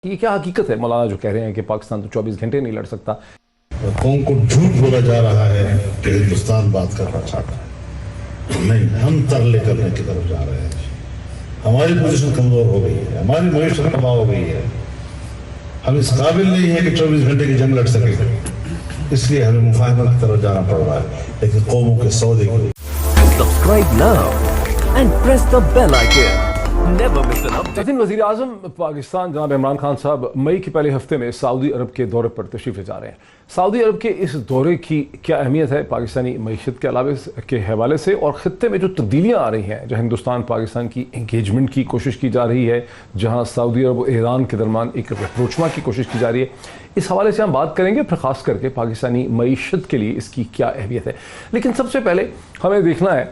یہ کیا حقیقت ہے مولانا جو کہہ رہے ہیں کہ پاکستان تو 24 گھنٹے نہیں لڑ سکتا؟ قوم کو جھوٹ بولا جا رہا ہے کہ ہندوستان بات کرنا چاہتا ہے، نہیں، ہم ترلے کرنے کی طرف جا رہے ہیں۔ ہماری پوزیشن کمزور ہو گئی ہے، ہماری معیشت تباہ ہو گئی ہے، ہم اس قابل نہیں ہیں کہ 24 گھنٹے کی جنگ لڑ سکیں، اس لیے ہمیں مفاہمت کی طرف جانا پڑ رہا ہے، لیکن قوموں کے سودے کے لیے۔ Subscribe now and press the bell icon. Never miss an update. ناظرین، وزیر اعظم پاکستان جناب عمران خان صاحب مئی کے پہلے ہفتے میں سعودی عرب کے دورے پر تشریف لے جا رہے ہیں۔ سعودی عرب کے اس دورے کی کیا اہمیت ہے پاکستانی معیشت کے علاوہ کے حوالے سے، اور خطے میں جو تبدیلیاں آ رہی ہیں، جو ہندوستان پاکستان کی انگیجمنٹ کی کوشش کی جا رہی ہے، جہاں سعودی عرب و ایران کے درمیان ایک رپروچما کی کوشش کی جا رہی ہے، اس حوالے سے ہم بات کریں گے، پھر خاص کر کے پاکستانی معیشت کے لیے اس کی کیا اہمیت ہے۔ لیکن سب سے پہلے ہمیں دیکھنا ہے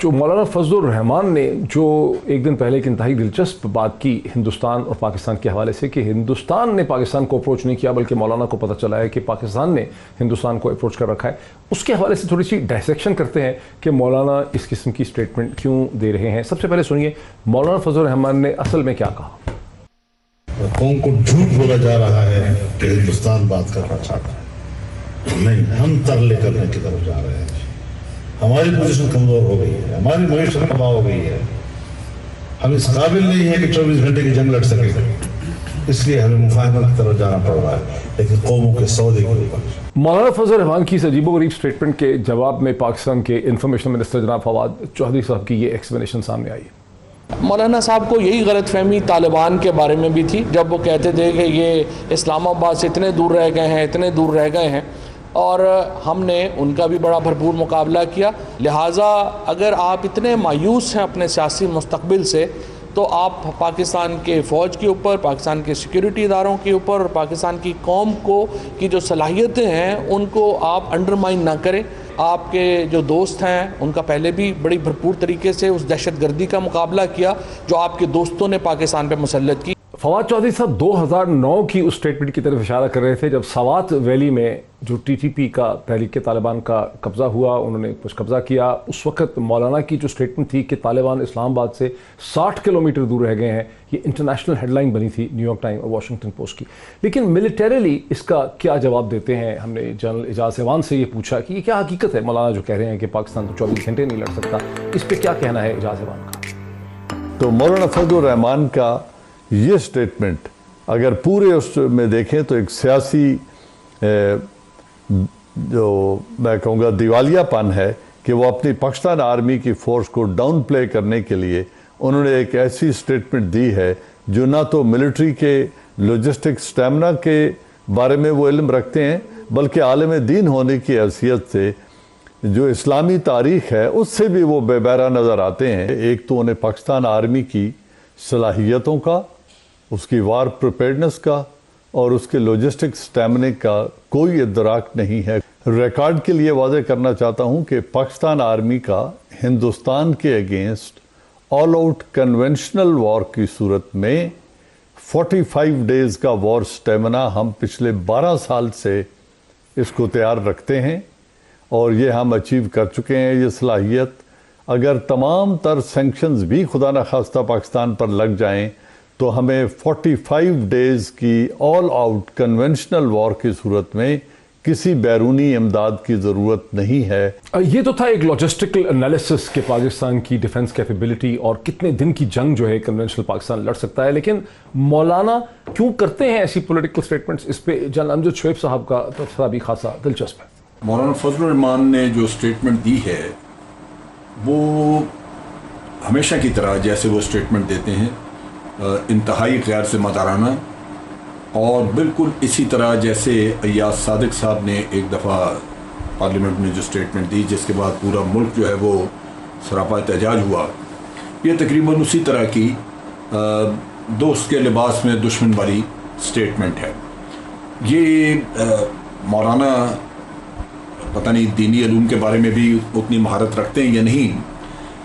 جو مولانا فضل الرحمان نے جو ایک دن پہلے ایک انتہائی دلچسپ بات کی ہندوستان اور پاکستان کے حوالے سے، کہ ہندوستان نے پاکستان کو اپروچ نہیں کیا بلکہ مولانا کو پتہ چلا ہے کہ پاکستان نے ہندوستان کو اپروچ کر رکھا ہے، اس کے حوالے سے تھوڑی سی ڈائسیکشن کرتے ہیں کہ مولانا اس قسم کی سٹیٹمنٹ کیوں دے رہے ہیں۔ سب سے پہلے سنیے مولانا فضل الرحمان نے اصل میں کیا کہا۔ قوم کو جھوٹ بولا جا رہا ہے کہ ہندوستان بات کرنا چاہتا ہے، نہیں، ہم ترلے کرنے کی طرف جا رہے ہیں۔ ہماری پوزیشن کمزور ہو گئی ہے، ہماری معیشت تباہ ہو گئی ہے، ہم اس قابل نہیں ہیں کہ 24 گھنٹے کی جنگ لڑ سکیں، اس لیے ہمیں مفاہمت کی طرف جانا پڑ رہا ہے، لیکن قوموں کے سودے کے اوپر۔ مولانا فضل الرحمان کی اس عجیب و غریب سٹیٹمنٹ کے جواب میں پاکستان کے انفارمیشن منسٹر جناب فواد چودھری صاحب کی یہ ایکسپلینیشن سامنے آئی ہے۔ مولانا صاحب کو یہی غلط فہمی طالبان کے بارے میں بھی تھی، جب وہ کہتے تھے کہ یہ اسلام آباد سے اتنے دور رہ گئے ہیں، اتنے دور رہ گئے ہیں، اور ہم نے ان کا بھی بڑا بھرپور مقابلہ کیا۔ لہٰذا اگر آپ اتنے مایوس ہیں اپنے سیاسی مستقبل سے، تو آپ پاکستان کے فوج کے اوپر، پاکستان کے سیکیورٹی اداروں کے اوپر اور پاکستان کی قوم کی جو صلاحیتیں ہیں ان کو آپ انڈرمائن نہ کریں۔ آپ کے جو دوست ہیں ان کا پہلے بھی بڑی بھرپور طریقے سے اس دہشت گردی کا مقابلہ کیا جو آپ کے دوستوں نے پاکستان پہ مسلط کی۔ فواد چودھری صاحب 2009 کی اس سٹیٹمنٹ کی طرف اشارہ کر رہے تھے جب سوات ویلی میں جو ٹی ٹی پی کا تحریک طالبان کا قبضہ ہوا، انہوں نے کچھ قبضہ کیا۔ اس وقت مولانا کی جو سٹیٹمنٹ تھی کہ طالبان اسلام آباد سے 60 کلومیٹر دور رہ گئے ہیں، یہ انٹرنیشنل ہیڈ لائن بنی تھی نیو یارک ٹائم اور واشنگٹن پوسٹ کی۔ لیکن ملیٹریلی اس کا کیا جواب دیتے ہیں؟ ہم نے جنرل اعجاز ایوان سے یہ پوچھا کہ یہ کیا حقیقت ہے مولانا جو کہہ رہے ہیں کہ پاکستان تو 24 گھنٹے نہیں لڑ سکتا، اس پہ کیا کہنا ہے اعجاز ایوان کا؟ تو مولانا فضل الرحمان کا یہ سٹیٹمنٹ اگر پورے اس میں دیکھیں تو ایک سیاسی جو میں کہوں گا دیوالیہ پن ہے کہ وہ اپنی پاکستان آرمی کی فورس کو ڈاؤن پلے کرنے کے لیے انہوں نے ایک ایسی سٹیٹمنٹ دی ہے جو نہ تو ملٹری کے لاجسٹک سٹیمنا کے بارے میں وہ علم رکھتے ہیں، بلکہ عالم دین ہونے کی حیثیت سے جو اسلامی تاریخ ہے اس سے بھی وہ بے بہرا نظر آتے ہیں۔ ایک تو انہیں پاکستان آرمی کی صلاحیتوں کا، اس کی وار پریپیئرنس کا اور اس کے لاجسٹک سٹیمنے کا کوئی ادراک نہیں ہے۔ ریکارڈ کے لیے واضح کرنا چاہتا ہوں کہ پاکستان آرمی کا ہندوستان کے اگینسٹ آل آؤٹ کنونشنل وار کی صورت میں 45 ڈیز کا وار سٹیمنا ہم پچھلے 12 سال سے اس کو تیار رکھتے ہیں، اور یہ ہم اچیو کر چکے ہیں۔ یہ صلاحیت اگر تمام تر سینکشنز بھی خدا نخواستہ پاکستان پر لگ جائیں تو ہمیں 45 ڈیز کی آل آؤٹ کنونشنل وار کی صورت میں کسی بیرونی امداد کی ضرورت نہیں ہے۔ یہ تو تھا ایک لاجسٹیکل انالیسس کہ پاکستان کی ڈیفنس کیپیبلٹی اور کتنے دن کی جنگ جو ہے کنونشنل پاکستان لڑ سکتا ہے، لیکن مولانا کیوں کرتے ہیں ایسی پولیٹیکل سٹیٹمنٹس؟ اس پہ جنرل امجد شعیب صاحب کا تبصرہ بھی خاصا دلچسپ ہے۔ مولانا فضل الرحمان نے جو سٹیٹمنٹ دی ہے وہ ہمیشہ کی طرح جیسے وہ سٹیٹمنٹ دیتے ہیں انتہائی غیر ذمہ دارانہ، اور بالکل اسی طرح جیسے ایاز صادق صاحب نے ایک دفعہ پارلیمنٹ میں جو سٹیٹمنٹ دی جس کے بعد پورا ملک جو ہے وہ سراپا احتجاج ہوا، یہ تقریباً اسی طرح کی دوست کے لباس میں دشمن والی سٹیٹمنٹ ہے۔ یہ مولانا پتہ نہیں دینی علوم کے بارے میں بھی اتنی مہارت رکھتے ہیں یا نہیں،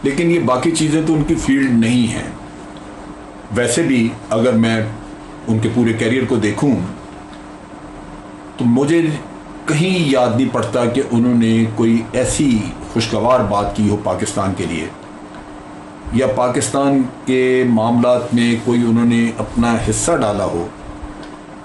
لیکن یہ باقی چیزیں تو ان کی فیلڈ نہیں ہیں۔ ویسے بھی اگر میں ان کے پورے کیریئر کو دیکھوں تو مجھے کہیں یاد نہیں پڑتا کہ انہوں نے کوئی ایسی خوشگوار بات کی ہو پاکستان کے لیے، یا پاکستان کے معاملات میں کوئی انہوں نے اپنا حصہ ڈالا ہو